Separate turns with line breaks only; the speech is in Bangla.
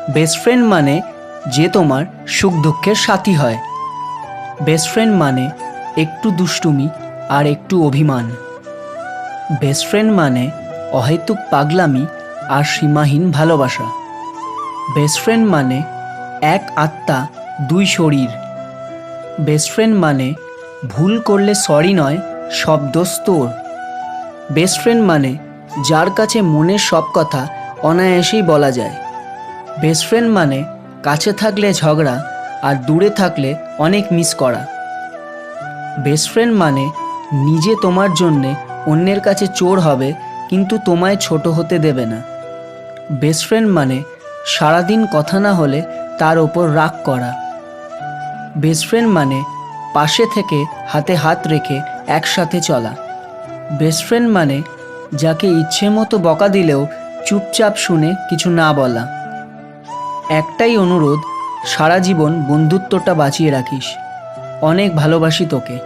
বেস্ট ফ্রেন্ড মানে যে তোমার সুখ দুঃখের সাথী হয়। বেস্ট ফ্রেন্ড মানে একটু দুষ্টুমি আর একটু অভিমান। বেস্ট ফ্রেন্ড মানে অহেতুক পাগলামি আর সীমাহীন ভালোবাসা। বেস্ট ফ্রেন্ড মানে এক আত্মা দুই শরীর। বেস্ট ফ্রেন্ড মানে ভুল করলে সরি নয়, সব দোষ তোর। বেস্ট ফ্রেন্ড মানে যার কাছে মনের সব কথা অনায়াসেই বলা যায়। বেস্ট ফ্রেন্ড মানে কাছে থাকলে ঝগড়া আর দূরে থাকলে অনেক মিস করা। বেস্ট ফ্রেন্ড মানে নিজে তোমার জন্যে অন্যের কাছে চোর হবে কিন্তু তোমায় ছোট হতে দেবে না। বেস্ট ফ্রেন্ড মানে সারাদিন কথা না হলে তার ওপর রাগ করা। বেস্ট ফ্রেন্ড মানে পাশে থেকে হাতে হাত রেখে একসাথে চলা। বেস্ট ফ্রেন্ড মানে যাকে ইচ্ছে মতো বকা দিলেও চুপচাপ শুনে কিছু না বলা। একটাই অনুরোধ, সারা জীবন বন্ধুত্বটা বাঁচিয়ে রাখিস। অনেক ভালোবাসি তোকে।